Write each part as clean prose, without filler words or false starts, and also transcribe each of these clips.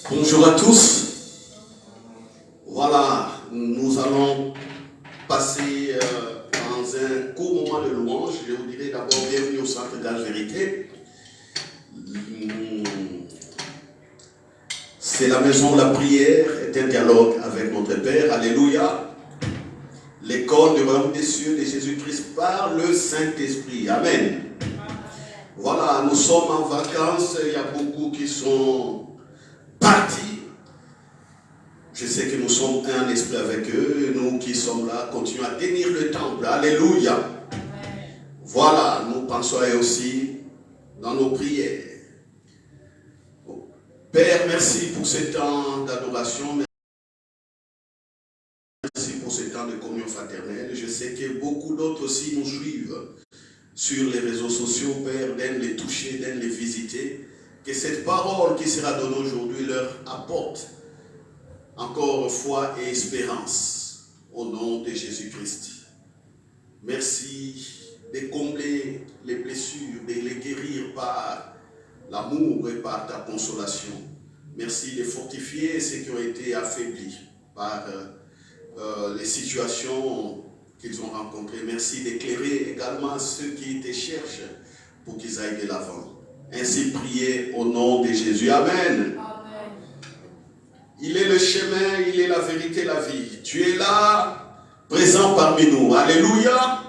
Bonjour à tous. Voilà, nous allons passer dans un court moment de louange. Je vous dirai d'abord bienvenue au Centre Gage Vérité. C'est la maison de la prière, est un dialogue avec notre Père. Alléluia. L'école du royaume des cieux de Jésus-Christ par le Saint-Esprit. Amen. Voilà, nous sommes en vacances. Il y a beaucoup qui sont partis. Je sais que nous sommes un esprit avec eux. Nous qui sommes là, continuons à tenir le temple. Alléluia. Amen. Voilà, nous pensons à eux aussi dans nos prières. Père, merci pour ce temps d'adoration. Merci pour ce temps de communion fraternelle. Je sais que beaucoup d'autres aussi nous suivent sur les réseaux sociaux. Père, d'aide les toucher, d'aide les visiter. Que cette parole qui sera donnée aujourd'hui leur apporte encore foi et espérance au nom de Jésus-Christ. Merci de combler les blessures, de les guérir par l'amour et par ta consolation. Merci de fortifier ceux qui ont été affaiblis par les situations qu'ils ont rencontrées. Merci d'éclairer également ceux qui te cherchent pour qu'ils aillent de l'avant. Ainsi prier au nom de Jésus. Amen. Il est le chemin, il est la vérité, la vie. Tu es là, présent parmi nous. Alléluia.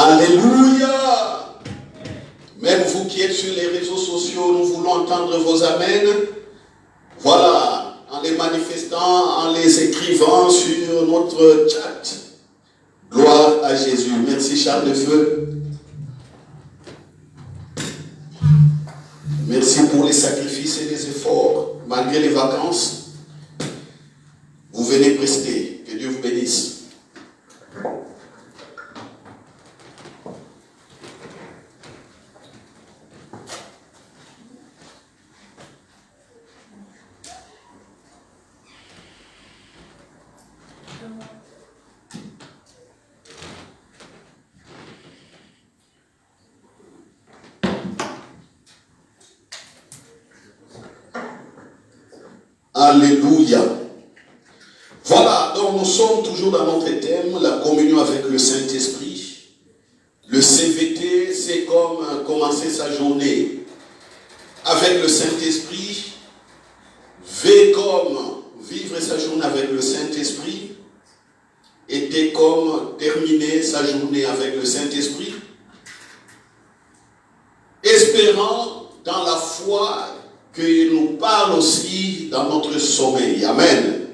Alléluia. Même vous qui êtes sur les réseaux sociaux, nous voulons entendre vos amens. Voilà, en les manifestant, en les écrivant sur notre chat. Gloire à Jésus. Merci Charles de Feu. Merci pour les sacrifices et les efforts. Malgré les vacances, vous venez prester. Que Dieu vous bénisse. Alléluia. Voilà, donc nous sommes toujours dans notre thème, la communion avec le Saint-Esprit. Le CVT, c'est comme commencer sa journée avec le Saint-Esprit. V comme vivre sa journée avec le Saint-Esprit. Et T comme terminer sa journée avec le Saint-Esprit. Espérant dans la foi qu'il nous parle aussi dans notre sommeil. Amen.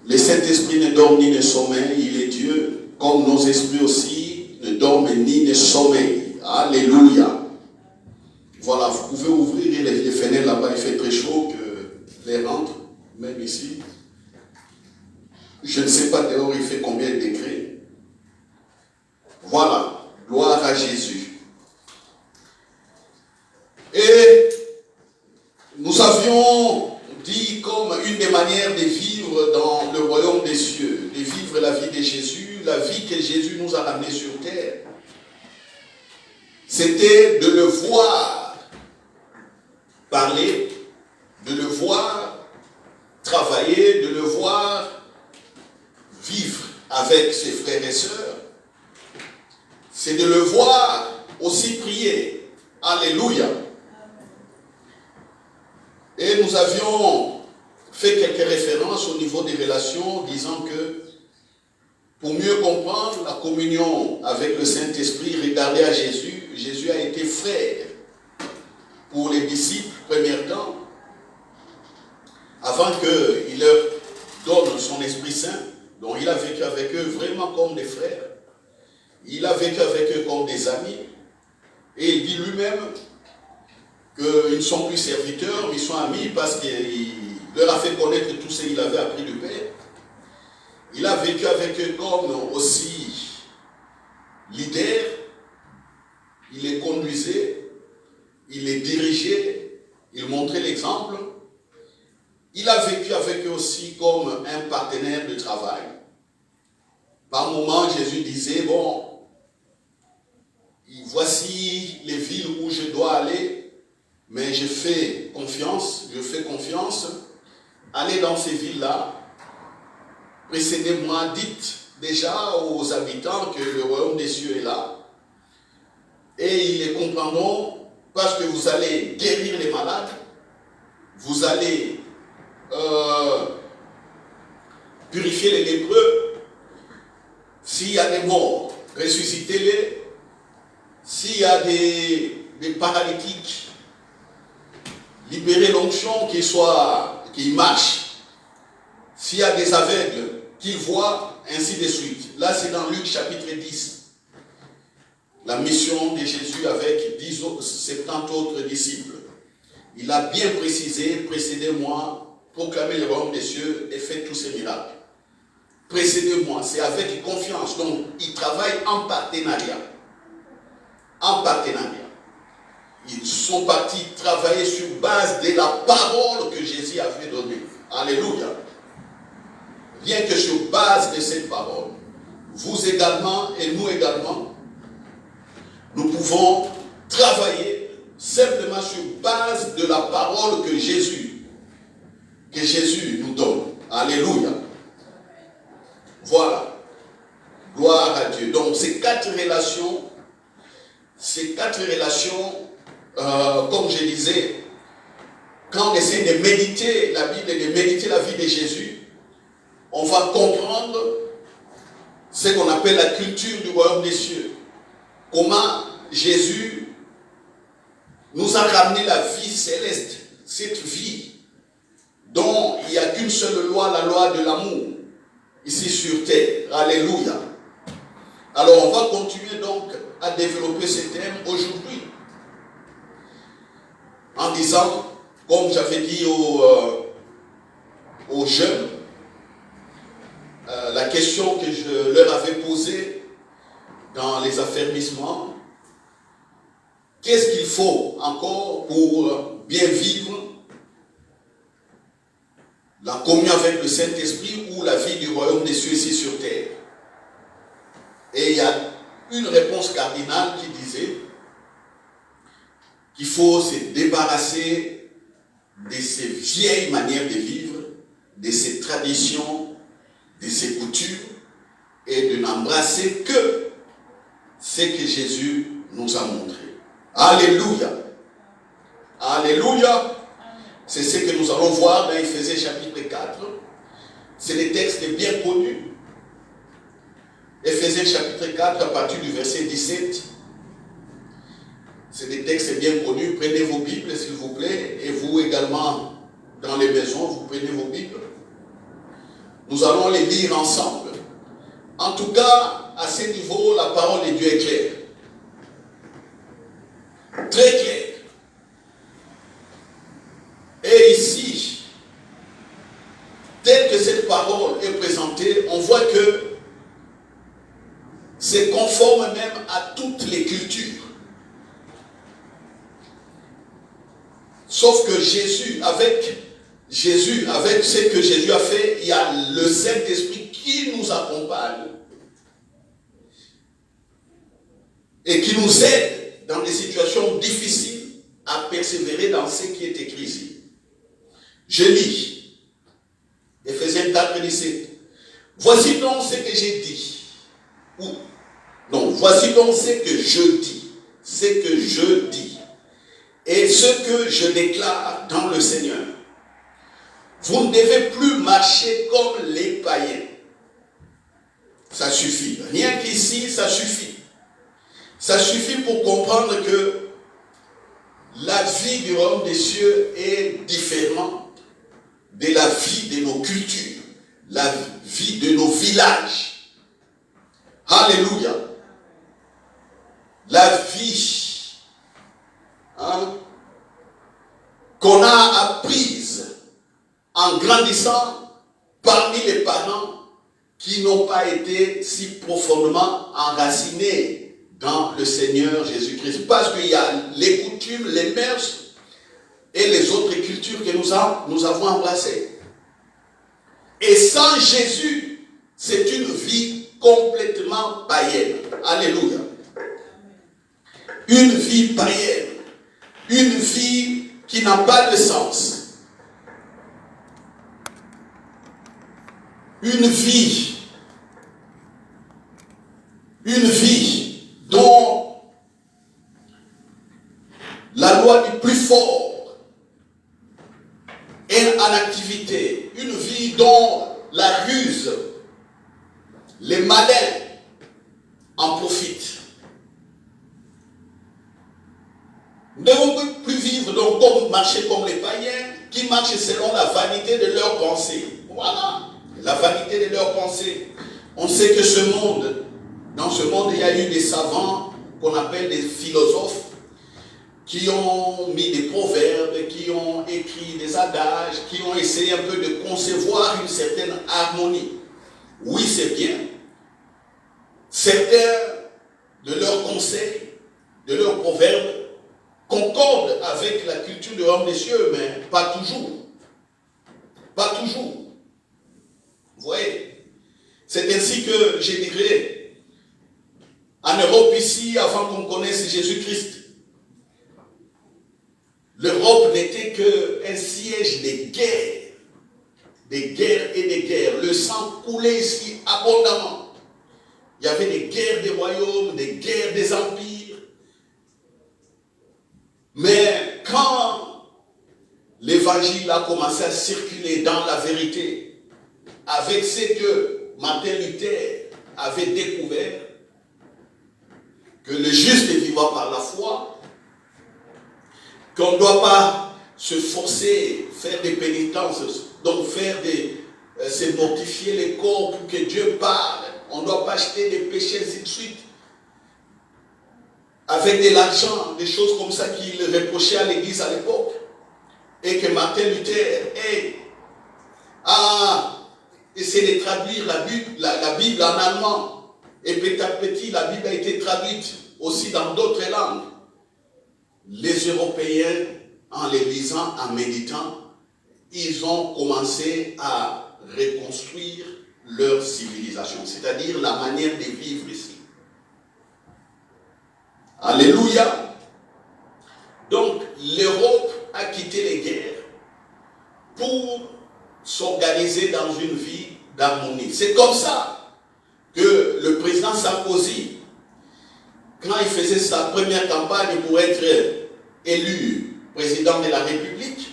Le Saint-Esprit ne dort ni ne sommeille, il est Dieu, comme nos esprits aussi ne dorment ni ne sommeillent. Alléluia. Voilà, vous pouvez ouvrir les fenêtres là-bas, il fait très chaud, que les rentres, même ici. Je ne sais pas dehors il fait combien de degrés. Voilà, gloire à Jésus. Et nous avions dit comme une des manières de vivre dans le royaume des cieux, de vivre la vie de Jésus, la vie que Jésus nous a ramenée sur terre, c'était de le voir parler, de le voir travailler, de le voir vivre avec ses frères et sœurs. C'est de le voir aussi prier. Alléluia. Et nous avions fait quelques références au niveau des relations, disant que pour mieux comprendre la communion avec le Saint-Esprit, regardez à Jésus. Jésus a été frère pour les disciples, premier temps, avant qu'il leur donne son Esprit Saint. Donc il a vécu avec eux vraiment comme des frères. Il a vécu avec eux comme des amis. Et il dit lui-même qu'ils ne sont plus serviteurs, mais ils sont amis parce qu'il leur a fait connaître tout ce qu'il avait appris du Père. Il a vécu avec eux comme aussi leader. Il les conduisait, il les dirigeait, il montrait l'exemple. Il a vécu avec eux aussi comme un partenaire de travail. Par moments, Jésus disait, bon, voici les villes où je dois aller, mais je fais confiance, allez dans ces villes-là, précédez-moi, dites déjà aux habitants que le royaume des cieux est là, et ils les comprendront parce que vous allez guérir les malades, vous allez purifier les lépreux, s'il y a des morts, ressuscitez-les, s'il y a des paralytiques, libérez l'onction qu'ils marchent, s'il y a des aveugles, qu'ils voient, ainsi de suite. Là, c'est dans Luc chapitre 10. La mission de Jésus avec 70 autres disciples. Il a bien précisé, précédez-moi, proclamez le royaume des cieux et faites tous ces miracles. Précédez-moi, c'est avec confiance. Donc, ils travaillent en partenariat. En partenariat. Ils sont partis travailler sur base de la parole que Jésus avait donnée. Alléluia. Rien que sur base de cette parole, vous également et nous également, nous pouvons travailler simplement sur base de la parole que Jésus nous donne. Alléluia. Voilà. Gloire à Dieu. Donc ces quatre relations, comme je disais, quand on essaie de méditer la Bible et de méditer la vie de Jésus, on va comprendre ce qu'on appelle la culture du royaume des cieux. Comment Jésus nous a ramené la vie céleste, cette vie dont il n'y a qu'une seule loi, la loi de l'amour, ici sur terre. Alléluia. Alors on va continuer donc à développer ce thème aujourd'hui en disant, comme j'avais dit aux jeunes, la question que je leur avais posée dans les affermissements, qu'est-ce qu'il faut encore pour bien vivre la communion avec le Saint-Esprit ou la vie du royaume des cieux ici sur terre? Et il y a une réponse cardinale qui disait qu'il faut se débarrasser de ces vieilles manières de vivre, de ces traditions, de ces coutumes, et de n'embrasser que ce que Jésus nous a montré. Alléluia. Alléluia. C'est ce que nous allons voir dans Éphésiens chapitre 4. C'est des textes bien connus. Éphésiens chapitre 4 à partir du verset 17. C'est des textes bien connus. Prenez vos Bibles s'il vous plaît. Et vous également dans les maisons, vous prenez vos Bibles. Nous allons les lire ensemble. En tout cas, à ce niveau, la parole de Dieu est claire. Très claire. Et ici, telle que cette parole est présentée, on voit que c'est conforme même à toutes les cultures. Sauf que Jésus, avec ce que Jésus a fait, il y a le Saint-Esprit qui nous accompagne et qui nous aide dans des situations difficiles à persévérer dans ce qui est écrit ici. Je lis Éphésiens 4, 17. Voici donc ce que j'ai dit. Voici donc ce que je dis. Ce que je dis. Et ce que je déclare dans le Seigneur. Vous ne devez plus marcher comme les païens. Ça suffit. Rien qu'ici, ça suffit. Ça suffit pour comprendre que la vie du royaume des cieux est différente de la vie de nos cultures, la vie de nos villages. Alléluia. La vie qu'on a apprise en grandissant parmi les parents qui n'ont pas été si profondément enracinés dans le Seigneur Jésus-Christ. Parce qu'il y a les coutumes, les mœurs et les autres cultures que nous avons embrassées. Et sans Jésus, c'est une vie complètement païenne. Alléluia. Une vie païenne. Une vie qui n'a pas de sens. Une vie dont la loi du plus fort est en activité. Une vie dont la ruse, les malins en profitent. Nous ne devons plus vivre donc comme marcher comme les païens qui marchent selon la vanité de leurs pensées. Voilà, la vanité de leurs pensées. On sait que dans ce monde, il y a eu des savants qu'on appelle des philosophes qui ont mis des proverbes, qui ont écrit des adages, qui ont essayé un peu de concevoir une certaine harmonie. Oui, c'est bien. Certains de leurs conseils, de leurs proverbes, concordent avec la culture de l'homme des cieux, mais pas toujours. Pas toujours. Vous voyez? C'est ainsi que je dirais, en Europe ici, avant qu'on connaisse Jésus-Christ, l'Europe n'était qu'un siège de guerre. Des guerres et des guerres. Le sang coulait ici abondamment. Il y avait des guerres des royaumes, des guerres des empires. Mais quand l'évangile a commencé à circuler dans la vérité, avec ce que Martin Luther avait découvert que le juste vivra par la foi, qu'on ne doit pas se forcer, faire des pénitences, donc se mortifier les corps pour que Dieu parle. On ne doit pas acheter des péchés, ainsi de suite. Avec de l'argent, des choses comme ça qu'il reprochait à l'église à l'époque. Et que Martin Luther a essayé de traduire la Bible en allemand. Et petit à petit, la Bible a été traduite aussi dans d'autres langues. Les Européens, en les lisant, en méditant, ils ont commencé à reconstruire leur civilisation, c'est-à-dire la manière de vivre ici. Alléluia. Donc, l'Europe a quitté les guerres pour s'organiser dans une vie d'harmonie. C'est comme ça que le président Sarkozy, quand il faisait sa première campagne pour être élu président de la République,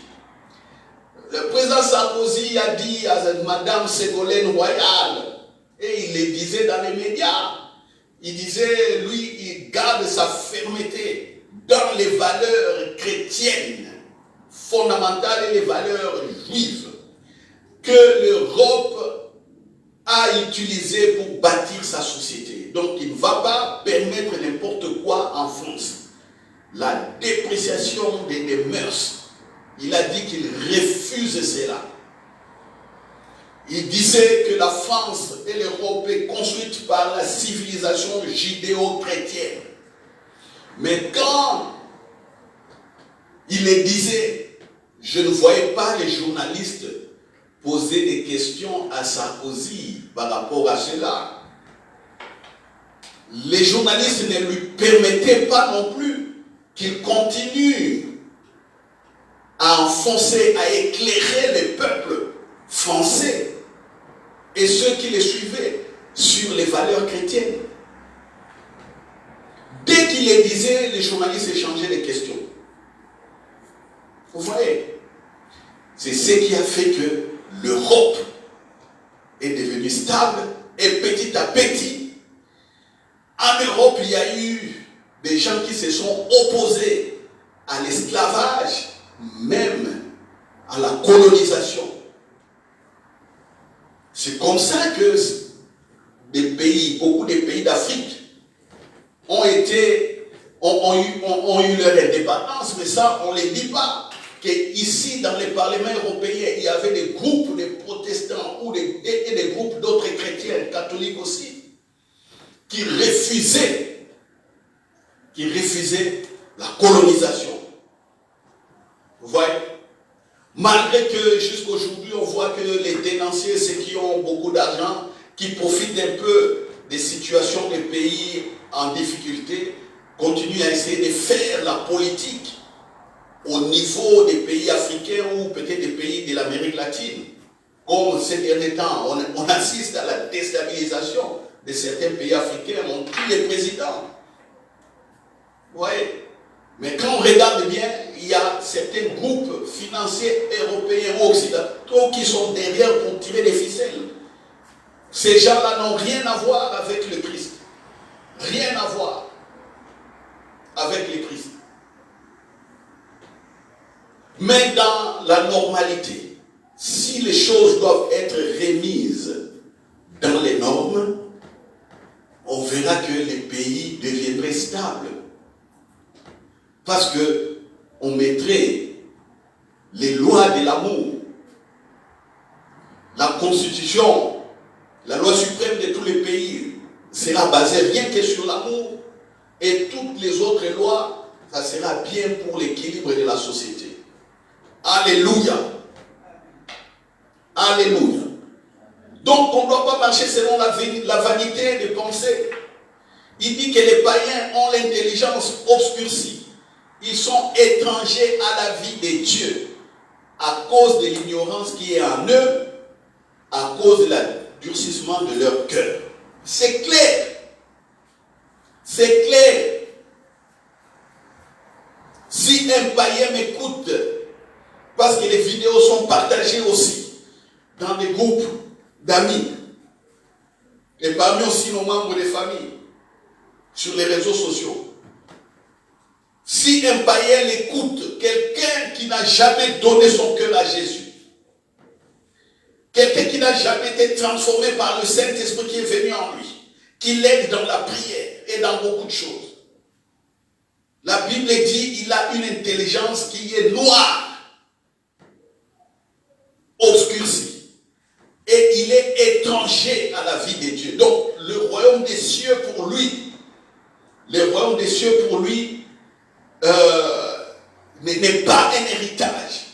le président Sarkozy a dit à Madame Ségolène Royal, et il le disait dans les médias, il disait, lui, il garde sa fermeté dans les valeurs chrétiennes fondamentales et les valeurs juives que l'Europe a utilisées pour bâtir sa société. Donc, il ne va pas permettre n'importe quoi en France. La dépréciation des mœurs. Il a dit qu'il refuse cela. Il disait que la France et l'Europe est construite par la civilisation judéo-chrétienne. Mais quand il le disait, je ne voyais pas les journalistes poser des questions à Sarkozy par rapport à cela. Les journalistes ne lui permettaient pas non plus qu'il continue à enfoncer, à éclairer les peuples français et ceux qui les suivaient sur les valeurs chrétiennes. Dès qu'il les disait, les journalistes échangeaient des questions. Vous voyez, c'est ce qui a fait que l'Europe est devenue stable et petit à petit, en Europe, il y a eu des gens qui se sont opposés à l'esclavage, même à la colonisation. C'est comme ça que beaucoup de pays d'Afrique ont eu leur indépendance, mais ça, on ne les dit pas. Qu'ici, dans les parlements européens, il y avait des groupes de protestants et des groupes d'autres chrétiens, catholiques aussi, qui refusaient la colonisation. Vous voyez? Malgré que jusqu'aujourd'hui, on voit que les dénonciers, ceux qui ont beaucoup d'argent, qui profitent un peu des situations des pays en difficulté, continuent à essayer de faire la politique au niveau des pays africains ou peut-être des pays de l'Amérique latine. Comme ces derniers temps, on assiste à la déstabilisation de certains pays africains, on tue les présidents. Vous voyez? Mais quand on regarde bien, il y a certains groupes financiers européens ou occidentaux qui sont derrière pour tirer les ficelles. Ces gens-là n'ont rien à voir avec le Christ. Rien à voir avec le Christ. Mais dans la normalité, si les choses doivent être remises dans les normes, on verra que les pays deviendraient stables. Parce qu'on mettrait les lois de l'amour, la constitution, la loi suprême de tous les pays sera basée rien que sur l'amour, et toutes les autres lois, ça sera bien pour l'équilibre de la société. Alléluia. Alléluia. Donc on ne doit pas marcher selon la vanité des pensées. Il dit que les païens ont l'intelligence obscurcie. Ils sont étrangers à la vie de Dieu à cause de l'ignorance qui est en eux, à cause de l'endurcissement de leur cœur. C'est clair. C'est clair. Si un païen m'écoute, parce que les vidéos sont partagées aussi dans des groupes d'amis, et parmi aussi nos membres de famille, sur les réseaux sociaux. Si un païen écoute quelqu'un qui n'a jamais donné son cœur à Jésus, quelqu'un qui n'a jamais été transformé par le Saint-Esprit qui est venu en lui, qui l'aide dans la prière et dans beaucoup de choses. La Bible dit qu'il a une intelligence qui est noire, obscurcie. Et il est étranger à la vie de Dieu. Donc, le royaume des cieux pour lui, n'est pas un héritage.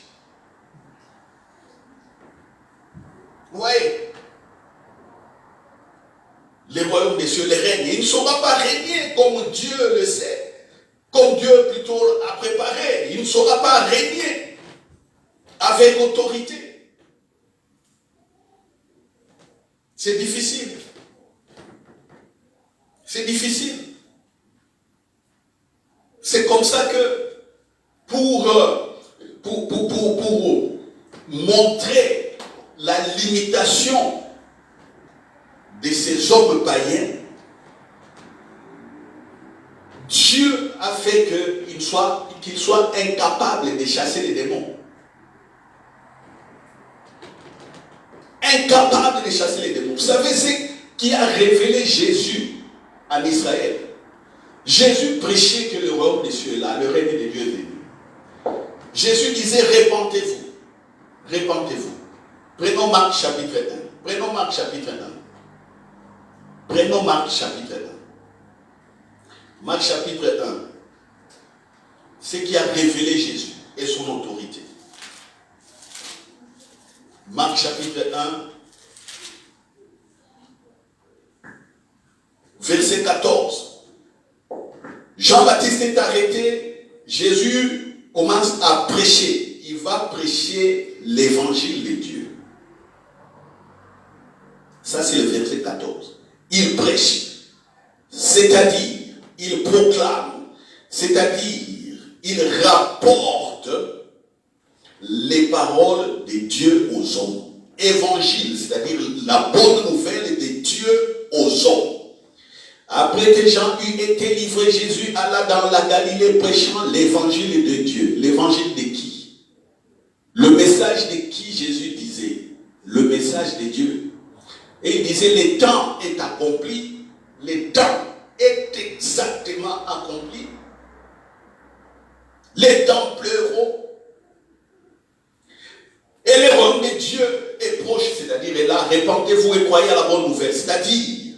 Vous voyez? Le royaume des cieux, le règne. Il ne saura pas régner comme Dieu le sait, comme Dieu plutôt a préparé. Il ne saura pas régner avec autorité. C'est difficile. C'est difficile. C'est comme ça que pour montrer la limitation de ces hommes païens, Dieu a fait qu'ils soient incapables de chasser les démons. Incapable de chasser les démons. Vous savez ce qui a révélé Jésus en Israël? Jésus prêchait que le royaume des cieux est là, le règne de Dieu est venu. Jésus disait répentez-vous, répentez-vous. Prenons Marc chapitre 1. Prenons Marc chapitre 1. Prenons Marc chapitre 1. Marc chapitre 1. Ce qui a révélé Jésus et son autorité. Marc chapitre 1, verset 14. Jean-Baptiste est arrêté, Jésus commence à prêcher. Il va prêcher l'évangile de Dieu. Ça c'est le verset 14. Il prêche, c'est-à-dire, il proclame, c'est-à-dire, il rapporte les paroles de Dieu aux hommes. Évangile, c'est-à-dire la bonne nouvelle de Dieu aux hommes. Après que Jean eut été livré, Jésus alla dans la Galilée prêchant l'évangile de Dieu. L'évangile de qui? Le message de qui Jésus disait? Le message de Dieu. Et il disait, le temps est accompli. Le temps est exactement accompli. Les temps pleurent. Et le royaume de Dieu est proche, c'est-à-dire est là, répandez-vous et croyez à la bonne nouvelle. C'est-à-dire,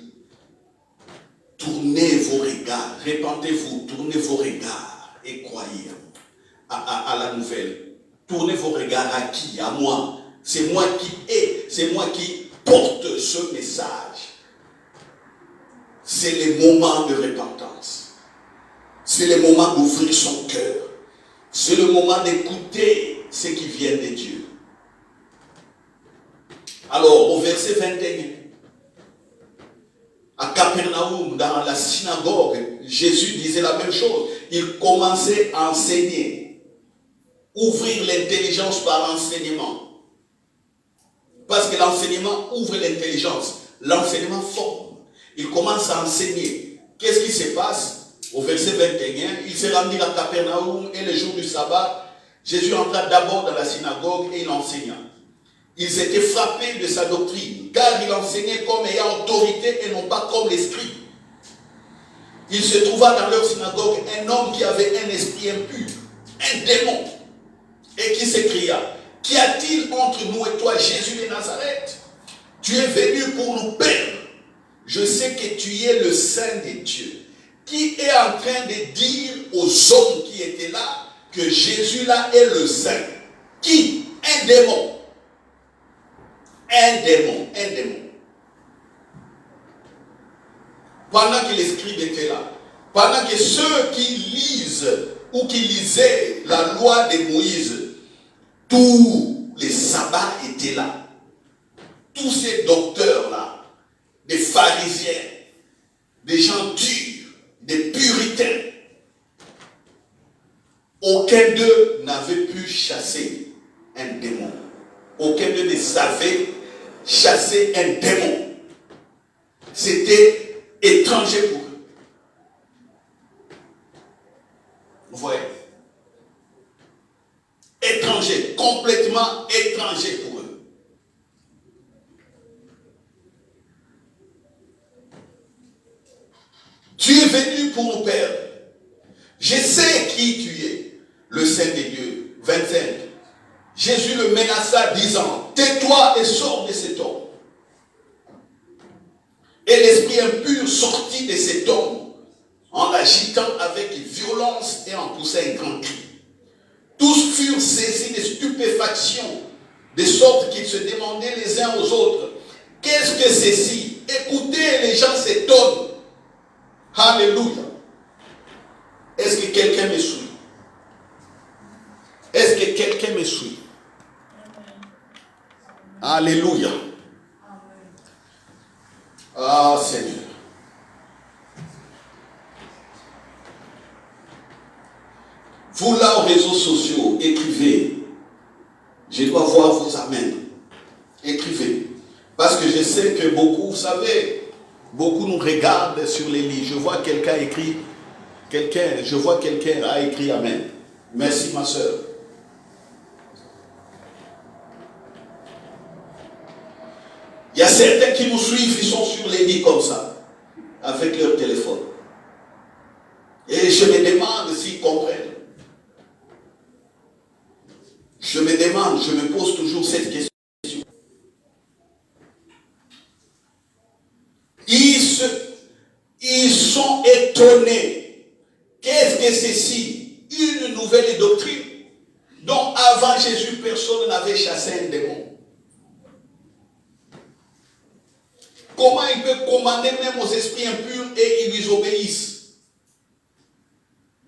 tournez vos regards, répandez-vous, tournez vos regards et croyez à la nouvelle. Tournez vos regards à qui? À moi. C'est moi qui porte ce message. C'est le moment de repentance. C'est le moment d'ouvrir son cœur. C'est le moment d'écouter ce qui vient de Dieu. Alors, au verset 21, à Capernaum, dans la synagogue, Jésus disait la même chose. Il commençait à enseigner. Ouvrir l'intelligence par l'enseignement. Parce que l'enseignement ouvre l'intelligence. L'enseignement forme. Il commence à enseigner. Qu'est-ce qui se passe? Au verset 21, il s'est rendu à Capernaum et le jour du sabbat, Jésus entra d'abord dans la synagogue et il enseigna. Ils étaient frappés de sa doctrine, car il enseignait comme ayant autorité et non pas comme les scribes. Il se trouva dans leur synagogue un homme qui avait un esprit impur, un démon, et qui s'écria, qu'y a-t-il entre nous et toi, Jésus de Nazareth? Tu es venu pour nous perdre. Je sais que tu es le Saint de Dieu. Qui est en train de dire aux hommes qui étaient là que Jésus là est le Saint? Qui? Un démon. Un démon. Pendant que les scribes étaient là, pendant que ceux qui lisent ou qui lisaient la loi de Moïse, tous les sabbats étaient là. Tous ces docteurs-là, des pharisiens, des gens durs, des puritains, aucun d'eux n'avait pu chasser un démon. Aucun d'eux ne savait chasser un démon. c'était étranger pour eux. Vous voyez? Étranger, complètement étranger pour eux. Tu es venu pour nous perdre. Je sais qui tu es, le Saint des dieux. 25. Jésus le menaça, disant, tais-toi et sors de cet homme. Et l'esprit impur sortit de cet homme, en l'agitant avec violence et en poussant un grand cri. Tous furent saisis de stupéfaction, de sorte qu'ils se demandaient les uns aux autres, qu'est-ce que c'est ci? Écoutez, les gens s'étonnent. Alléluia. Est-ce que quelqu'un me suit? Est-ce que quelqu'un me suit? Alléluia. Ah Seigneur. Vous là aux réseaux sociaux, écrivez. Je dois voir vos amens. Écrivez. Parce que je sais que beaucoup, vous savez, beaucoup nous regardent sur les lits. Je vois quelqu'un écrit, je vois quelqu'un a écrit amen. Merci ma soeur. Il y a certains qui nous suivent, ils sont sur les lits comme ça, avec leur téléphone. Et je me demande s'ils comprennent. Je me demande, je me pose toujours cette question. Ils sont étonnés. Qu'est-ce que c'est ci? Une nouvelle doctrine dont avant Jésus, personne n'avait chassé un démon. Comment il peut commander même aux esprits impurs et ils lui obéissent?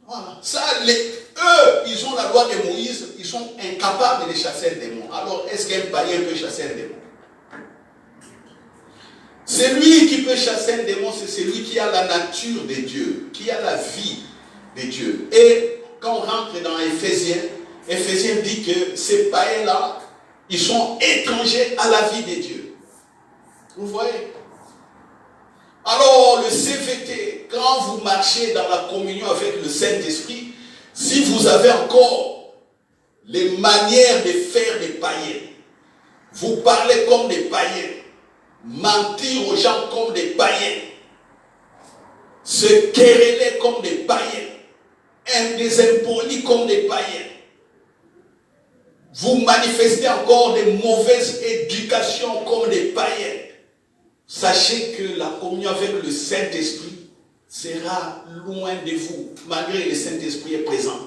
Voilà. Ça, eux, ils ont la loi de Moïse, ils sont incapables de chasser un démon. Alors, est-ce qu'un païen peut chasser un démon? Celui qui peut chasser un démon, c'est celui qui a la nature de Dieu, qui a la vie de Dieu. Et quand on rentre dans Éphésiens, Éphésiens dit que ces païens-là, ils sont étrangers à la vie de Dieu. Vous voyez? Alors, le CVT, quand vous marchez dans la communion avec le Saint-Esprit, si vous avez encore les manières de faire des païens, vous parlez comme des païens, mentir aux gens comme des païens, se quereller comme des païens, des impolis comme des païens, vous manifestez encore des mauvaises éducations comme des païens, sachez que la communion avec le Saint-Esprit sera loin de vous, malgré que le Saint-Esprit est présent.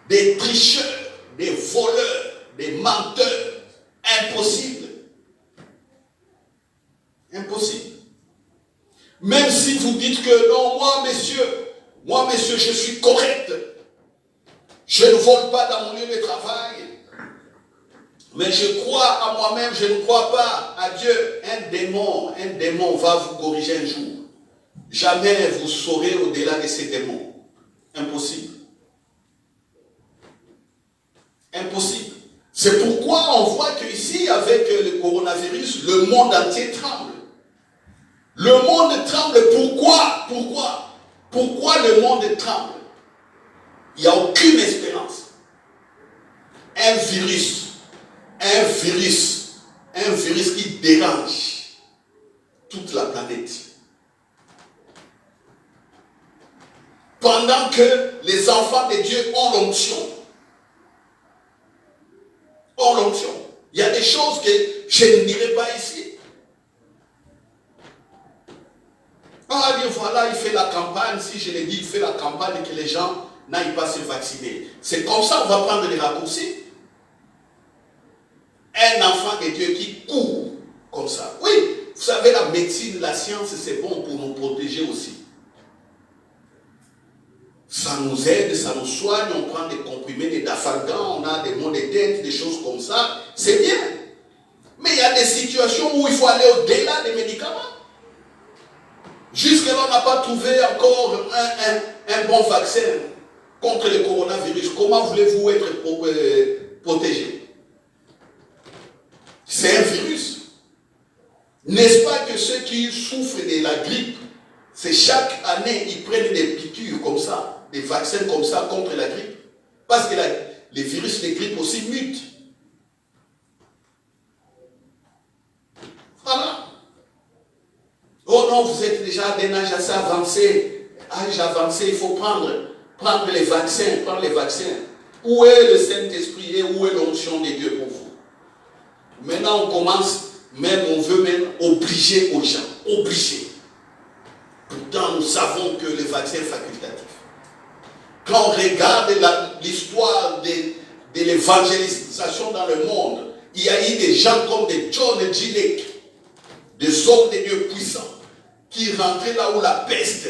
Des tricheurs, des voleurs, des menteurs, impossible. Impossible. Même si vous dites que non, moi monsieur, je suis correct. Je ne vole pas dans mon lieu de travail. Mais je crois à moi-même, je ne crois pas à Dieu. Un démon va vous corriger un jour. Jamais vous saurez au-delà de ces démons. Impossible. Impossible. C'est pourquoi on voit qu'ici, avec le coronavirus, le monde entier tremble. Le monde tremble. Pourquoi le monde tremble? Il n'y a aucune espérance. Un virus qui dérange toute la planète. Pendant que les enfants de Dieu ont l'onction. Il y a des choses que je ne dirai pas ici. Ah bien voilà, il fait la campagne, si je l'ai dit, il fait la campagne que les gens n'aillent pas se vacciner. C'est comme ça qu'on va prendre les raccourcis. Un enfant de Dieu qui court comme ça. Oui, vous savez, la médecine, la science, c'est bon pour nous protéger aussi. Ça nous aide, ça nous soigne, on prend des comprimés, des dafalgan, on a des maux de tête, des choses comme ça. C'est bien. Mais il y a des situations où il faut aller au-delà des médicaments. Jusque-là, on n'a pas trouvé encore un bon vaccin contre le coronavirus. Comment voulez-vous être protégé? C'est un virus. N'est-ce pas que ceux qui souffrent de la grippe, c'est chaque année, ils prennent des piqûres comme ça, des vaccins comme ça contre la grippe. Parce que les virus de grippe aussi mutent. Voilà. Oh non, vous êtes déjà d'un âge assez avancé. Âge avancé, il faut prendre les vaccins, prendre les vaccins. Où est le Saint-Esprit et où est l'onction de Dieu pour vous? Maintenant, on commence, on veut même obliger aux gens. Obliger. Pourtant, nous savons que le vaccin est facultatif. Quand on regarde l'histoire de l'évangélisation dans le monde, il y a eu des gens comme des John G. Lake, des hommes de Dieu puissants, qui rentraient là où la peste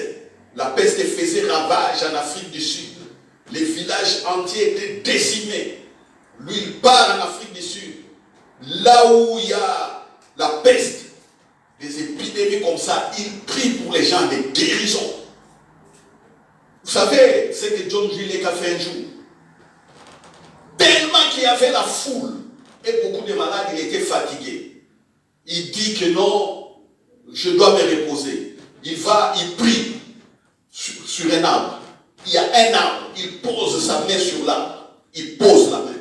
faisait ravage en Afrique du Sud. Les villages entiers étaient décimés. Lui, il part en Afrique du Sud. Là où il y a la peste, des épidémies comme ça, il prie pour les gens, des guérisons. Vous savez ce que John G. Lake a fait un jour? Tellement qu'il y avait la foule et beaucoup de malades, il était fatigué. Il dit que non, je dois me reposer. Il prie sur un arbre. Il y a un arbre, il pose sa main sur l'arbre. Il pose la main.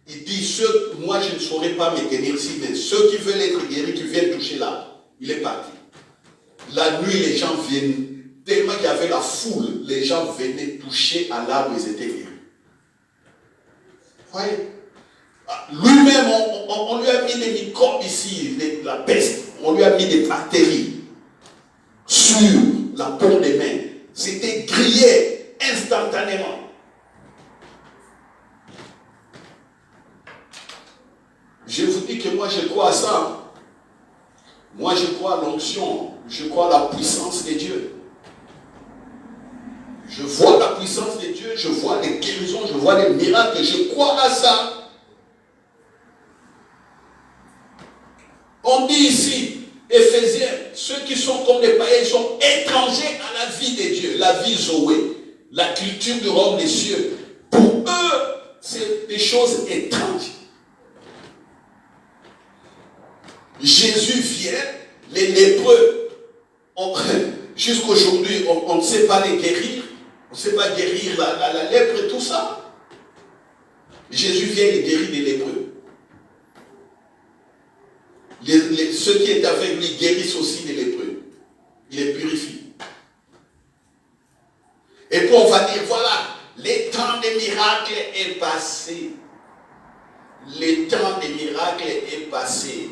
Il dit, moi je ne saurais pas me tenir ici, mais ceux qui veulent être guéris, qui viennent toucher l'arbre. Il est parti. La nuit, les gens viennent, tellement qu'il y avait la foule, les gens venaient toucher à l'arbre, ils étaient guéris. Vous voyez? Lui-même, on lui a mis des microbes ici, la peste. On lui a mis des bactéries sur la paume des mains. C'était grillé instantanément. Je vous dis que moi je crois à ça. Moi je crois à l'onction. Je crois à la puissance de Dieu. Je vois la puissance de Dieu. Je vois les guérisons. Je vois les miracles. Je crois à ça. On dit ici, Éphésiens, ceux qui sont comme des païens sont étrangers à la vie de Dieu, la vie Zoé, la culture du royaume des cieux. Pour eux, c'est des choses étranges. Jésus vient, les lépreux, jusqu'aujourd'hui, on ne sait pas les guérir, on ne sait pas guérir la lèpre et tout ça. Jésus vient et guérit les lépreux. Ceux qui étaient avec lui guérissent aussi les lépreux. Il les purifie. Et puis on va dire, voilà, le temps des miracles est passé. Le temps des miracles est passé.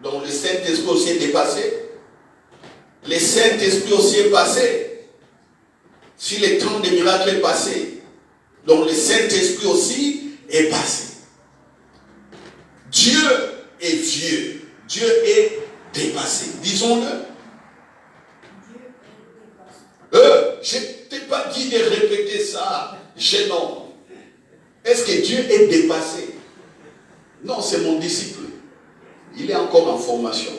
Donc le Saint-Esprit aussi est dépassé. Le Saint-Esprit aussi est passé. Si le temps des miracles est passé, donc le Saint-Esprit aussi est passé. Dieu est vieux. Dieu est dépassé. Disons-le. Je ne t'ai pas dit de répéter ça. Gênant. Est-ce que Dieu est dépassé? Non, c'est mon disciple. Il est encore en formation.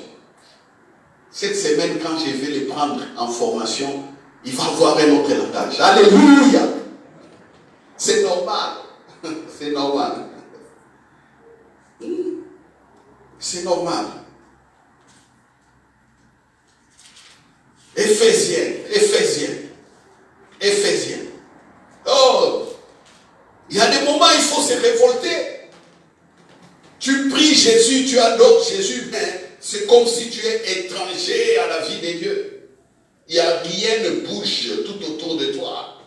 Cette semaine, quand je vais le prendre en formation, il va avoir un autre langage. Alléluia! C'est normal. C'est normal. C'est normal. Éphésiens. Oh, il y a des moments où il faut se révolter. Tu pries Jésus, tu adores Jésus, mais c'est comme si tu es étranger à la vie de Dieu. Il n'y a rien ne bouge tout autour de toi.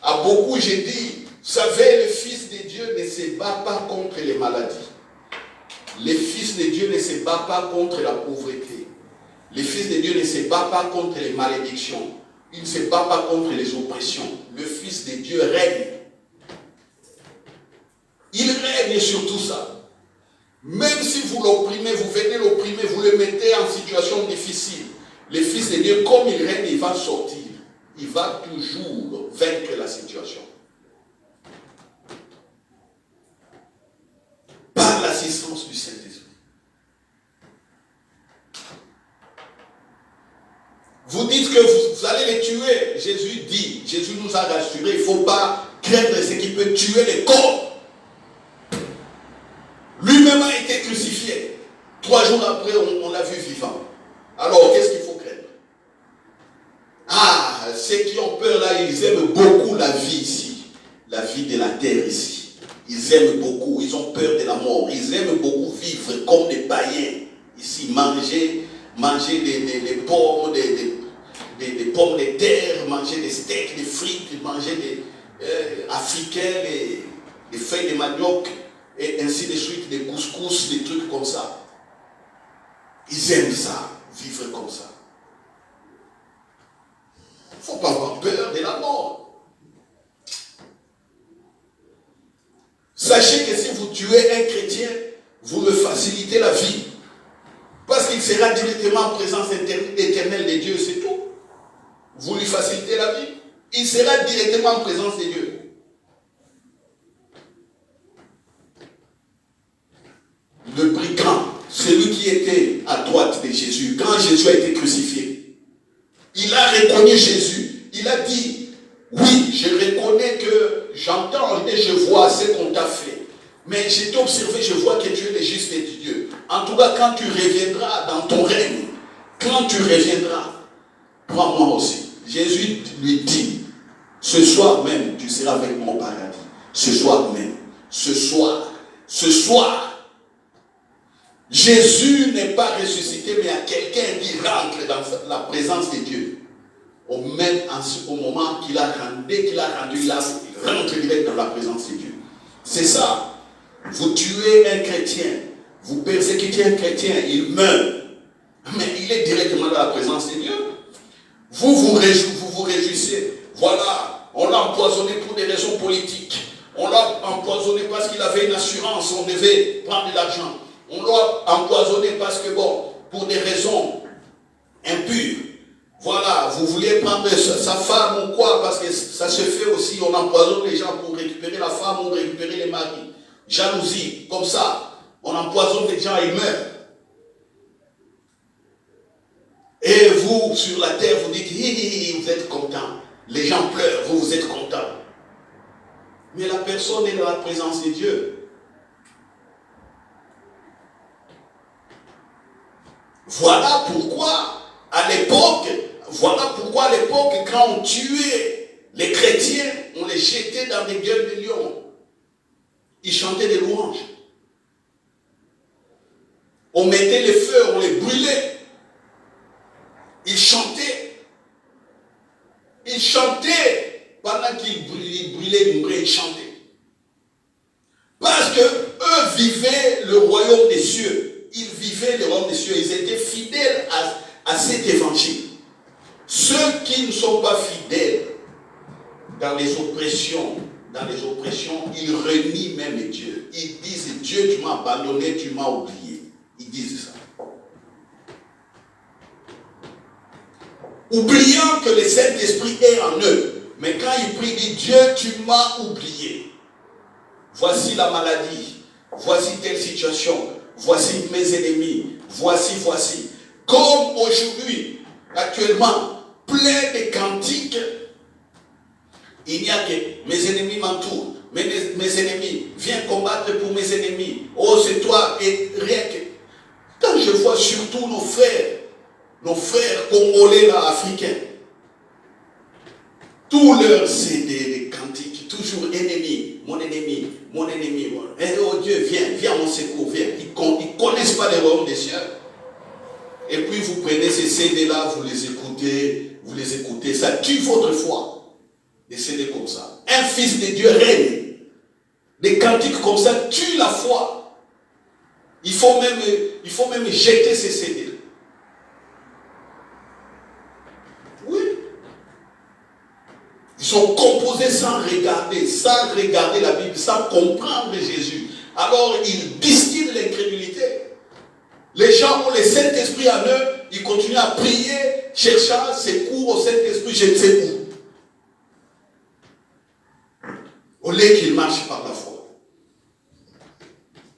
À beaucoup, j'ai dit, vous savez, le Fils de Dieu ne se bat pas contre les maladies. Le Fils de Dieu ne se bat pas contre la pauvreté. Le Fils de Dieu ne se bat pas contre les malédictions. Il ne se bat pas contre les oppressions. Le Fils de Dieu règne. Il règne sur tout ça. Même si vous l'opprimez, vous venez l'opprimer, vous le mettez en situation difficile. Le Fils de Dieu, comme il règne, il va sortir. Il va toujours vaincre la situation. Par l'assistance du Saint-Esprit. Vous dites que vous allez les tuer. Jésus nous a rassurés, il ne faut pas craindre ce qui peut tuer les corps. Lui-même a été crucifié. 3 jours après, on l'a vu vivant. Alors, qu'est-ce qu'il faut craindre? Ah, ceux qui ont peur là, ils aiment beaucoup la vie ici. La vie de la terre ici. Ils aiment beaucoup, ils ont peur de la mort. Ils aiment beaucoup vivre comme des païens. Ici, manger des pommes, des pommes de terre, manger des steaks, des frites, manger des africains, des feuilles de manioc, et ainsi de suite, des couscous, des trucs comme ça. Ils aiment ça, vivre comme ça. Il ne faut pas avoir peur de la mort. Sachez que si vous tuez un chrétien, vous me facilitez la vie. Parce qu'il sera directement en présence éternelle de Dieu, c'est tout. Vous lui facilitez la vie. Il sera directement en présence de Dieu. Le brigand, celui qui était à droite de Jésus, quand Jésus a été crucifié, il a reconnu Jésus. Il a dit, oui, je reconnais que j'entends et je vois ce qu'on t'a fait. Mais j'ai observé, je vois que tu es le juste de Dieu. En tout cas, quand tu reviendras dans ton règne, quand tu reviendras, prends-moi aussi. Jésus lui dit, ce soir même, tu seras avec moi au paradis. Ce soir même, ce soir. Jésus n'est pas ressuscité, mais il y a quelqu'un qui rentre dans la présence de Dieu. Au moment qu'il a rendu, il rentre direct dans la présence de Dieu. C'est ça. Vous tuez un chrétien, vous persécutez un chrétien, il meurt. Mais il est directement dans la présence de Dieu. Vous vous réjouissez. Voilà, on l'a empoisonné pour des raisons politiques. On l'a empoisonné parce qu'il avait une assurance, on devait prendre de l'argent. On l'a empoisonné parce que, bon, pour des raisons impures. Voilà, vous vouliez prendre sa femme ou quoi, parce que ça se fait aussi, on empoisonne les gens pour récupérer la femme ou récupérer les maris. Jalousie, comme ça, on empoisonne les gens et ils meurent. Et vous, sur la terre, vous dites, vous êtes contents. Les gens pleurent, vous êtes contents. Mais la personne est dans la présence de Dieu. Voilà pourquoi, à l'époque, quand on tuait les chrétiens, on les jetait dans des gueules de lions. Ils chantaient des louanges. On mettait les feux, on les brûlait. Ils chantaient. Pendant qu'ils brûlaient, ils chantaient. Parce que eux vivaient le royaume des cieux. Ils vivaient le royaume des cieux. Ils étaient fidèles à cet évangile. Ceux qui ne sont pas fidèles dans les oppressions, ils renient même Dieu. Ils disent, Dieu, tu m'as abandonné, tu m'as oublié. Ils disent ça. Oubliant que le Saint-Esprit est en eux. Mais quand ils prient, ils disent, Dieu, tu m'as oublié. Voici la maladie. Voici telle situation. Voici mes ennemis. Voici. Comme aujourd'hui, actuellement, plein de cantiques. Il n'y a que mes ennemis m'entourent. Mes ennemis, viens combattre pour mes ennemis. Oh, c'est toi. Et rien que. Quand je vois surtout nos frères congolais là, africains, tous leurs c'est des cantiques, toujours ennemi, mon ennemi. Et oh Dieu, viens à mon secours, viens. Ils ne connaissent pas les royaumes des cieux. Et puis vous prenez ces CD-là, vous les écoutez, ça tue votre foi. Des CD comme ça. Un fils de Dieu règne. Des cantiques comme ça tuent la foi. Il faut même jeter ces CD. Oui. Ils sont composés sans regarder la Bible, sans comprendre Jésus. Alors ils distillent l'incrédulité. Les gens ont le Saint-Esprit en eux, ils continuent à prier, cherchant secours au Saint-Esprit, je ne sais où. Au lieu qu'ils marchent par la foi.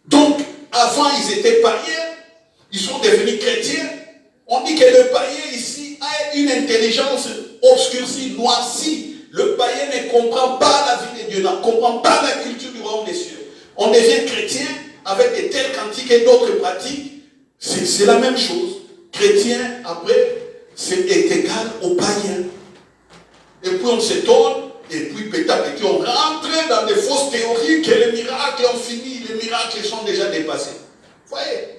Donc, avant ils étaient païens, ils sont devenus chrétiens. On dit que le païen ici a une intelligence obscurcie, noircie. Le païen ne comprend pas la vie de Dieu, ne comprend pas la culture du royaume des cieux. On devient chrétien avec de tels cantiques et d'autres pratiques. C'est la même chose. Chrétien, après, est égal au païen. Et puis on s'étonne, et puis petit à petit on rentre dans des fausses théories que les miracles ont fini, les miracles sont déjà dépassés. Vous voyez?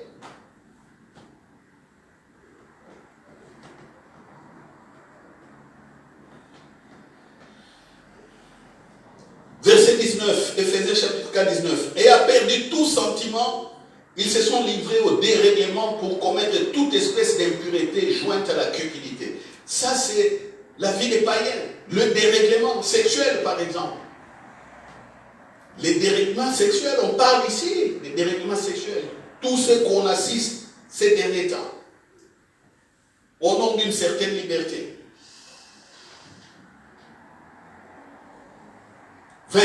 Verset 19, Éphésiens chapitre 4, 19. Et a perdu tout sentiment, ils se sont livrés au dérèglement pour commettre toute espèce d'impureté jointe à la cupidité. Ça, c'est la vie des païens. Le dérèglement sexuel, par exemple. Les dérèglements sexuels, on parle ici des dérèglements sexuels. Tout ce qu'on assiste ces derniers temps, au nom d'une certaine liberté. 20.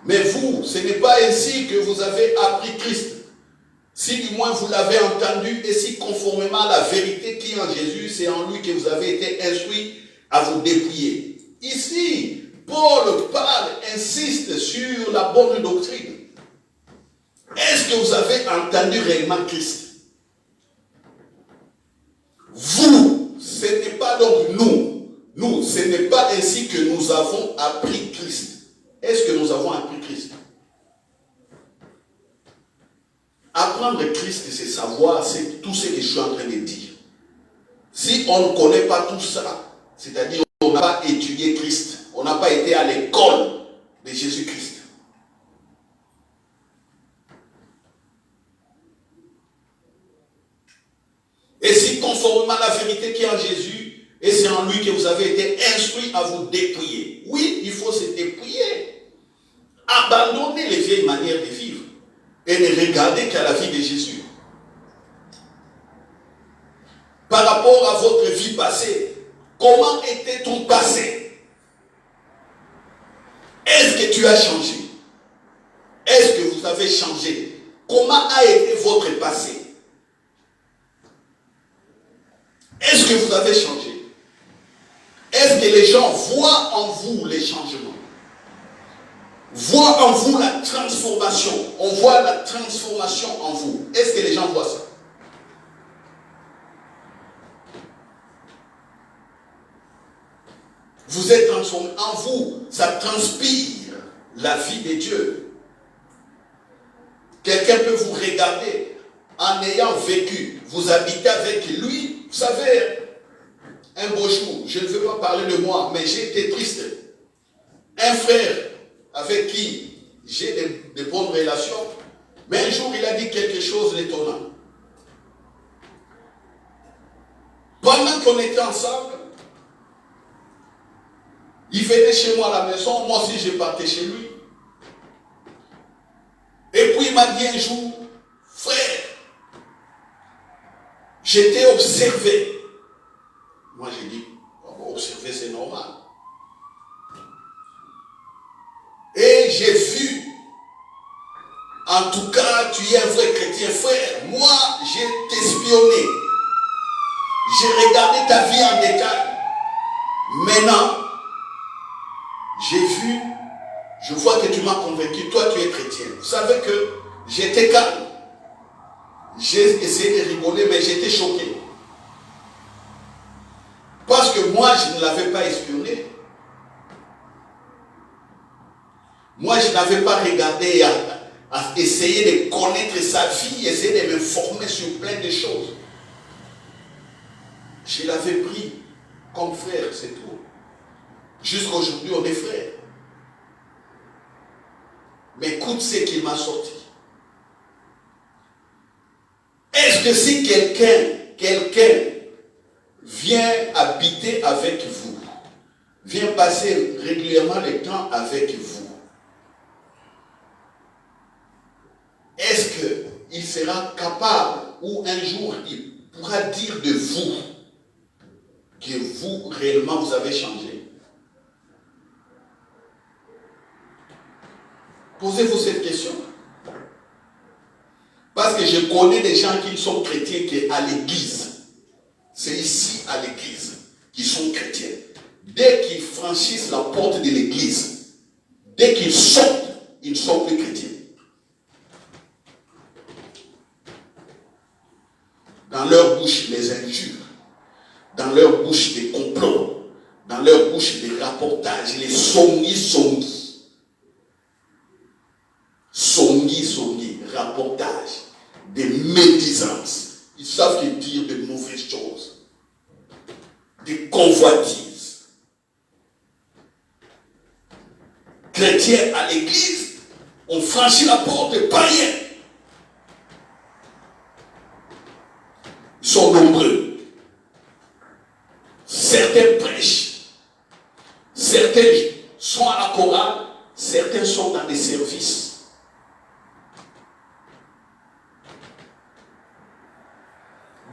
Mais vous, ce n'est pas ainsi que vous avez appris Christ. Si du moins vous l'avez entendu, et si conformément à la vérité qui est en Jésus, c'est en lui que vous avez été instruits à vous dépouiller. Ici, Paul parle, insiste sur la bonne doctrine. Est-ce que vous avez entendu réellement Christ? Vous, ce n'est pas donc nous. Nous, ce n'est pas ainsi que nous avons appris Christ. Est-ce que nous avons appris Christ? Apprendre Christ, c'est savoir, c'est tout ce que je suis en train de dire. Si on ne connaît pas tout ça, c'est-à-dire on n'a pas étudié Christ, on n'a pas été à l'école de Jésus-Christ. Et si conformément à la vérité qui est en Jésus, et c'est en lui que vous avez été instruits à vous dépouiller. Oui, il faut se dépouiller. Abandonner les vieilles manières de vivre et ne regarder qu'à la vie de Jésus. Par rapport à votre vie passée, comment était ton passé? Est-ce que tu as changé? Est-ce que vous avez changé? Comment a été votre passé? Est-ce que vous avez changé? Est-ce que les gens voient en vous les changements? Voient en vous la transformation? On voit la transformation en vous. Est-ce que les gens voient ça? Vous êtes transformé en vous. Ça transpire la vie de Dieu. Quelqu'un peut vous regarder en ayant vécu. Vous habitez avec lui. Vous savez, un beau jour, je ne veux pas parler de moi, mais j'ai été triste. Un frère avec qui j'ai de bonnes relations, mais un jour il a dit quelque chose d'étonnant. Pendant qu'on était ensemble, il venait chez moi à la maison, moi aussi je partais chez lui. Et puis il m'a dit un jour, frère, j'étais observé. Moi j'ai dit, observer c'est normal. Et j'ai vu, en tout cas, tu es un vrai chrétien, frère. Moi, j'ai t'espionné. J'ai regardé ta vie en détail. Maintenant, j'ai vu, je vois que tu m'as convaincu, toi tu es chrétien. Vous savez que j'étais calme. J'ai essayé de rigoler, mais j'étais choqué. Parce que moi, je ne l'avais pas espionné. Moi, je n'avais pas regardé à essayer de connaître sa vie, essayer de me former sur plein de choses. Je l'avais pris comme frère, c'est tout. Jusqu'à aujourd'hui, on est frères. Mais écoute ce qu'il m'a sorti. Est-ce que si quelqu'un vient habiter avec vous, vient passer régulièrement le temps avec vous, est-ce qu'il sera capable ou un jour il pourra dire de vous que vous réellement vous avez changé? Posez-vous cette question. Parce que je connais des gens qui sont chrétiens qui à l'église. C'est ici à l'église qu'ils sont chrétiens. Dès qu'ils franchissent la porte de l'église, dès qu'ils sortent, ils ne sont plus chrétiens. bouche des rapportages, les songi, rapportages, des médisances. Ils savent que dire de mauvaises choses, des convoitises. Chrétiens à l'église ont franchi la porte des païens. Ils sont nombreux. Certains prêchent, certains sont à la chorale, certains sont dans des services.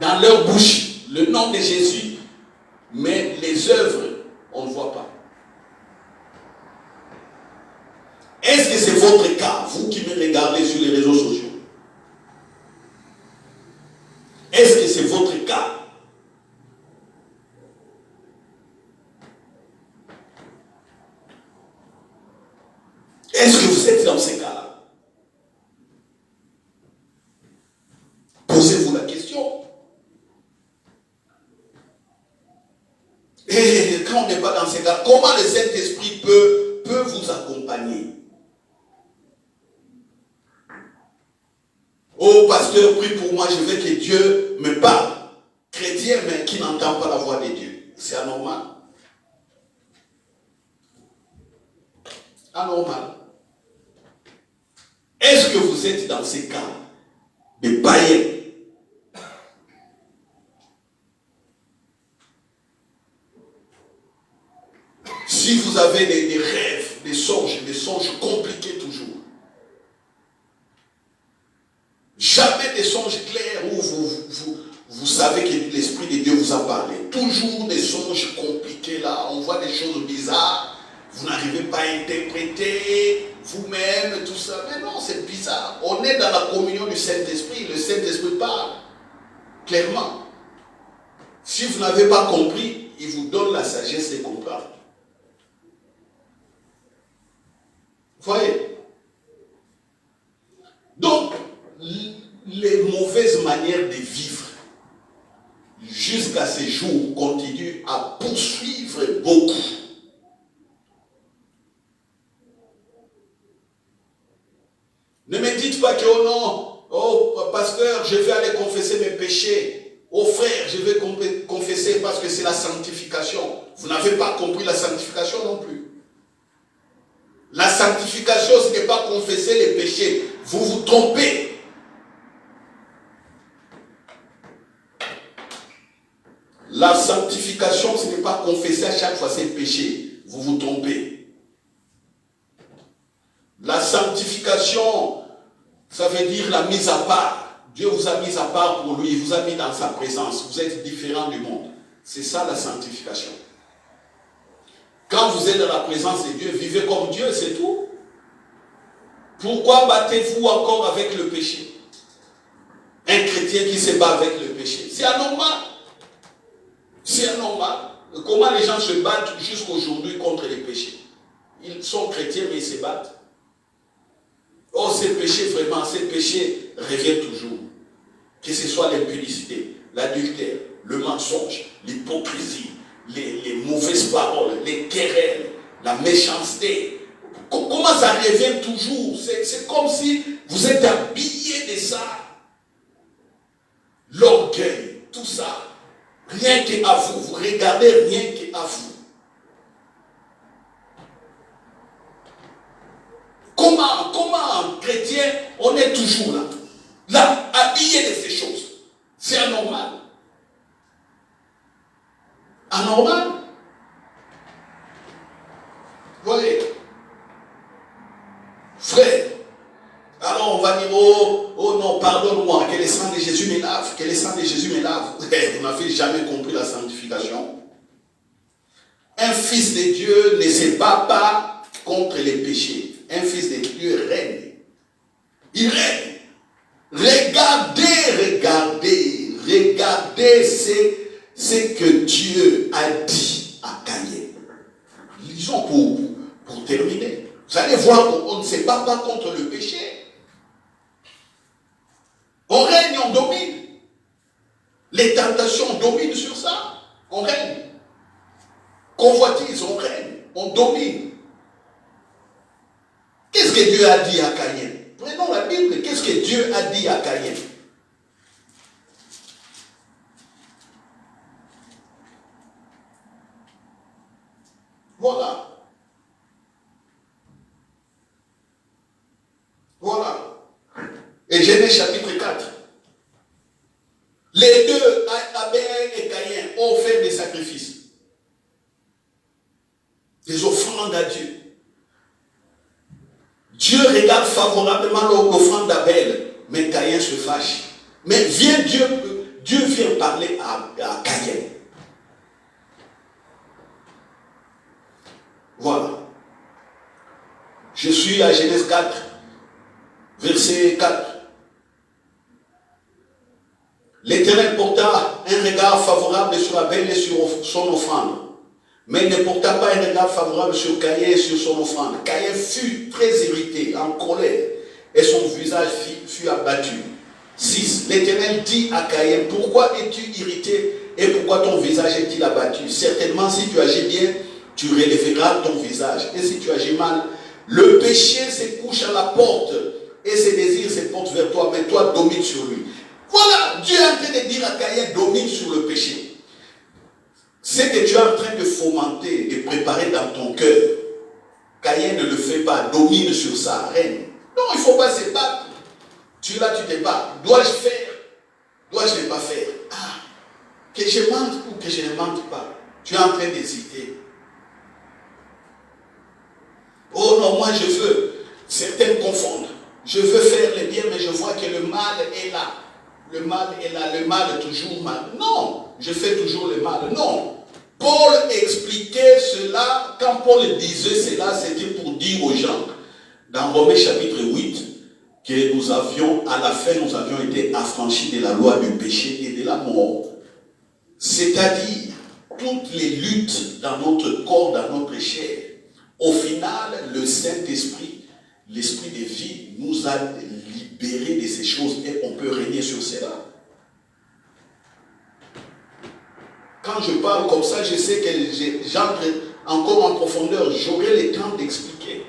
Dans leur bouche, le nom de Jésus, mais les œuvres, on ne voit pas. Est-ce que c'est votre cas, vous qui me regardez sur les réseaux sociaux? Est-ce que c'est votre cas? Est-ce que vous êtes dans ces cas-là? Posez-vous la question. Et quand on n'est pas dans ces cas, comment le Saint-Esprit peut vous accompagner? Oh, pasteur, prie pour moi, je veux que Dieu me parle. Chrétien, mais qui n'entend pas la voix de Dieu. C'est anormal. Anormal. Est-ce que vous êtes dans ces cas de païens? Si vous avez des rêves, des songes compliqués toujours, jamais des songes clairs où vous savez que l'Esprit de Dieu vous a parlé. Toujours des songes compliqués là, on voit des choses bizarres, vous n'arrivez pas à interpréter vous-même, tout ça. Mais non, c'est bizarre. On est dans la communion du Saint-Esprit, le Saint-Esprit parle clairement. Si vous n'avez pas compris, il vous donne la sagesse de comprendre. Vous voyez? Donc, les mauvaises manières de vivre jusqu'à ces jours continuent à poursuivre beaucoup. Ne me dites pas que oh non, oh pasteur, je vais aller confesser mes péchés. Oh frère, je vais confesser parce que c'est la sanctification. Vous n'avez pas compris la sanctification non plus. La sanctification, ce n'est pas confesser les péchés. Vous vous trompez. La sanctification, ce n'est pas confesser à chaque fois ses péchés. Vous vous trompez. La sanctification, ça veut dire la mise à part. Dieu vous a mis à part pour lui. Il vous a mis dans sa présence. Vous êtes différent du monde. C'est ça la sanctification. Quand vous êtes dans la présence de Dieu, vivez comme Dieu, c'est tout. Pourquoi battez-vous encore avec le péché? Un chrétien qui se bat avec le péché. C'est anormal. C'est anormal. Comment les gens se battent jusqu'aujourd'hui contre les péchés? Ils sont chrétiens mais ils se battent. Oh, ces péchés, vraiment, ces péchés reviennent toujours. Que ce soit l'impudicité, l'adultère, le mensonge, l'hypocrisie, les mauvaises paroles, les querelles, la méchanceté. Comment ça revient toujours? C'est comme si vous êtes habillé de ça. L'orgueil, tout ça. Rien qu'à vous. Vous regardez rien qu'à vous. Comment chrétien, on est toujours là. Là, habillé de ces choses. C'est anormal. Anormal. Vous voyez? Frère, alors on va dire, oh non, pardonne-moi, que le sang de Jésus me lave, que le sang de Jésus me lave. Vous n'avez jamais compris la sanctification. Un fils de Dieu ne se bat pas contre les péchés. Un fils de Dieu règne. Il règne. Regardez ce que Dieu a dit à Caïn. Lisons pour terminer. Vous allez voir qu'on ne se bat pas contre le péché. On règne, on domine. Les tentations dominent sur ça. On règne. convoitise, on règne, on domine. Qu'est-ce que Dieu a dit à Caïn? Prenons la Bible, qu'est-ce que Dieu a dit à Caïn? Voilà. Voilà. Et Genèse chapitre 4. Les deux, Abel et Caïn, ont fait des sacrifices. Des offrandes à Dieu. Dieu regarde favorablement l'offrande d'Abel, mais Caïn se fâche. Mais Dieu vient parler à Caïn. Voilà. Je suis à Genèse 4, verset 4. L'Éternel porta un regard favorable sur Abel et sur son offrande, mais il ne porta pas un regard favorable sur Caïn et sur son offrande. Caïn fut très irrité, en colère, et son visage fut abattu. 6. L'Éternel dit à Caïn, pourquoi es-tu irrité et pourquoi ton visage est-il abattu? Certainement, si tu agis bien, tu relèveras ton visage. Et si tu agis mal, le péché se couche à la porte et ses désirs se portent vers toi, mais toi domine sur lui. Voilà, Dieu est en train de dire à Caïn, domine sur le péché. Ce que tu es en train de fomenter, de préparer dans ton cœur, Caïn ne le fait pas, domine sur ça, règne. Non, il ne faut pas se battre. Tu es là, tu te bats. Dois-je faire? Dois-je ne pas faire? Ah, que je mente ou que je ne mente pas? Tu es en train d'hésiter. Oh non, moi je veux. Certains confondent. Je veux faire le bien, mais je vois que le mal est là. Le mal est là, le mal est toujours mal. Non, je fais toujours le mal. Non. Paul expliquait cela, quand Paul disait cela, c'était pour dire aux gens, dans Romains chapitre 8, que nous avions, à la fin, nous avions été affranchis de la loi du péché et de la mort. C'est-à-dire, toutes les luttes dans notre corps, dans notre chair, au final, le Saint-Esprit, l'Esprit de vie, nous a libérés de ces choses et on peut régner sur cela. Quand je parle comme ça, je sais que j'entre encore en profondeur. J'aurai le temps d'expliquer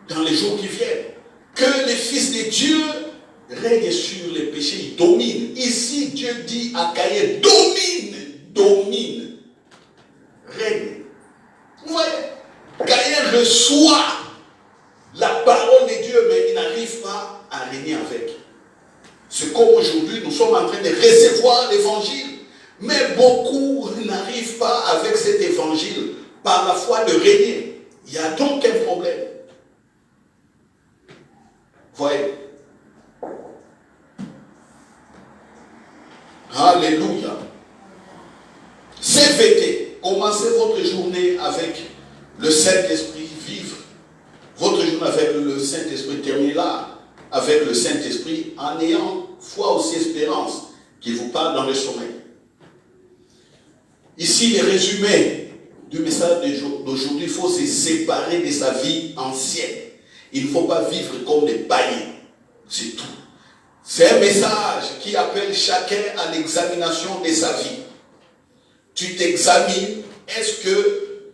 dans les jours qui viennent que les fils de Dieu règnent sur les péchés, ils dominent. Ici, Dieu dit à Caïn, domine, règne. Vous voyez, Caïn reçoit la parole de Dieu, mais il n'arrive pas à régner avec. C'est comme aujourd'hui, nous sommes en train de recevoir l'évangile, mais beaucoup n'arrivent pas avec cet évangile par la foi de régner. Il y a donc un problème. Voyez. Alléluia. CVT. Commencez votre journée avec le Saint-Esprit. Vivre votre journée avec le Saint-Esprit. Terminez-la avec le Saint-Esprit en ayant foi aussi espérance qui vous parle dans le sommeil. Ici, les résumés du message d'aujourd'hui, il faut se séparer de sa vie ancienne. Il ne faut pas vivre comme des païens. C'est tout. C'est un message qui appelle chacun à l'examination de sa vie. Tu t'examines. Est-ce que,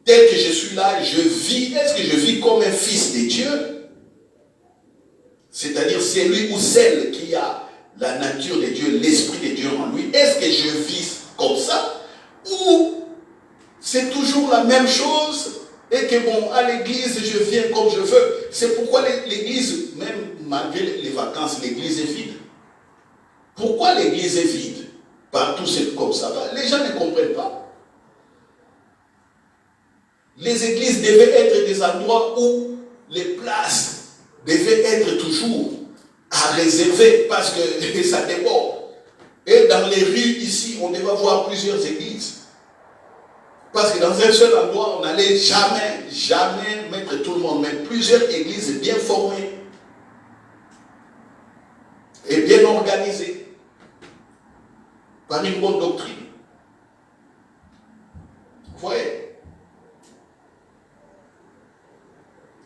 tel que je suis là, je vis, est-ce que je vis comme un fils de Dieu? C'est-à-dire celui ou celle qui a la nature de Dieu, l'esprit de Dieu en lui. Est-ce que je vis comme ça? Ou c'est toujours la même chose et que bon, à l'église, je viens comme je veux. C'est pourquoi l'église, même malgré les vacances, l'église est vide. Pourquoi l'église est vide? Partout c'est comme ça. Les gens ne comprennent pas. Les églises devaient être des endroits où les places devaient être toujours à réserver parce que ça déborde. Et dans les rues ici, on devait avoir plusieurs églises. Parce que dans un seul endroit, on n'allait jamais mettre tout le monde. Mais plusieurs églises bien formées et bien organisées par une bonne doctrine. Vous voyez?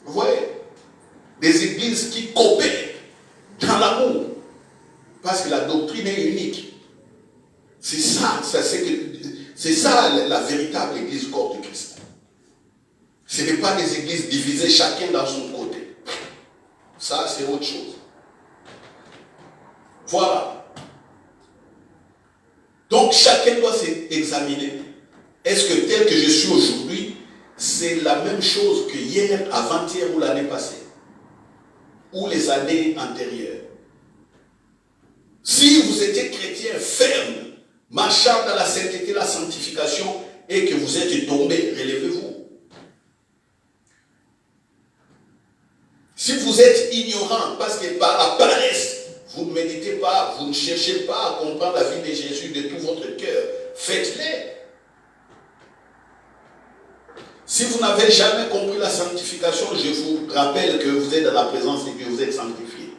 Vous voyez? Des églises qui coopèrent dans l'amour. Parce que la doctrine est unique. C'est ça la véritable église. Ce n'est pas des églises divisées chacun dans son côté. Ça, c'est autre chose. Voilà. Donc, chacun doit s'examiner. Est-ce que tel que je suis aujourd'hui, c'est la même chose que hier, avant-hier ou l'année passée? Ou les années antérieures? Si vous étiez chrétien ferme, marchant dans la sainteté, la sanctification, et que vous êtes tombé, relevez-vous. Si vous êtes ignorant, parce que par la paresse, vous ne méditez pas, vous ne cherchez pas à comprendre la vie de Jésus de tout votre cœur, faites-le. Si vous n'avez jamais compris la sanctification, je vous rappelle que vous êtes dans la présence de Dieu, vous êtes sanctifié.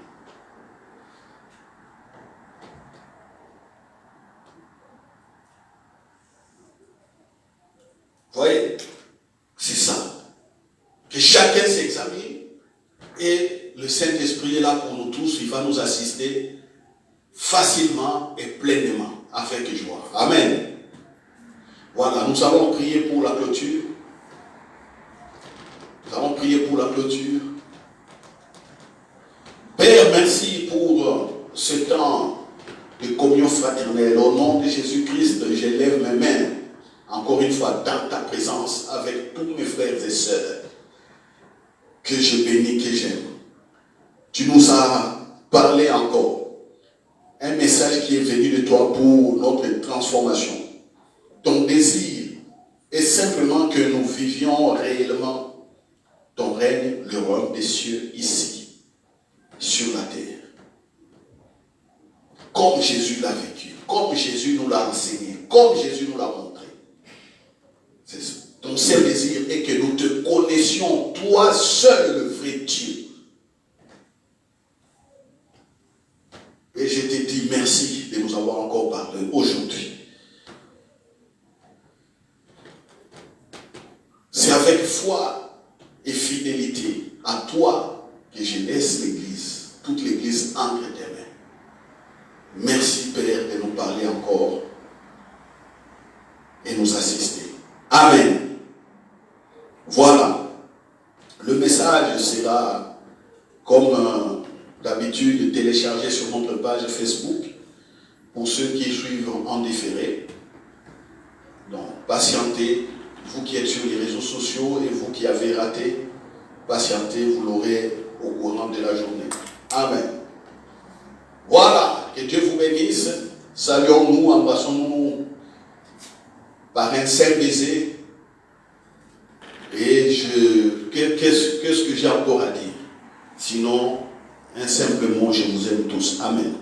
Voyez, c'est ça. Que chacun s'examine et le Saint-Esprit est là pour nous tous, il va nous assister facilement et pleinement afin que je vois. Amen. Voilà, nous allons prier pour la clôture. Nous allons prier pour la clôture. Père, merci pour ce temps de communion fraternelle. Au nom de Jésus-Christ, je lève mes mains, encore une fois, dans ta présence, avec tous mes frères et sœurs, que je bénis, que j'aime. Tu nous as parlé encore. Un message qui est venu de toi pour notre transformation. Ton désir est simplement que nous vivions réellement ton règne, le royaume des cieux, ici, sur la terre. Comme Jésus l'a vécu, comme Jésus nous l'a enseigné, comme Jésus nous l'a montré. Ton seul désir est que nous te connaissions, toi seul le vrai Dieu. Et je te dis merci de nous avoir encore parlé aujourd'hui. C'est avec foi et fidélité à toi que je laisse l'Église, toute l'Église entre tes mains. Merci Père de nous parler encore et nous assister. Amen. Voilà. Le message sera, comme d'habitude, téléchargé sur notre page Facebook pour ceux qui suivent en différé. Donc, patientez. Vous qui êtes sur les réseaux sociaux et vous qui avez raté, patientez, vous l'aurez au courant de la journée. Amen. Voilà, que Dieu vous bénisse. Saluons-nous, embrassons-nous par un saint baiser. Et qu'est-ce que j'ai encore à dire? Sinon, un simple mot, je vous aime tous. Amen.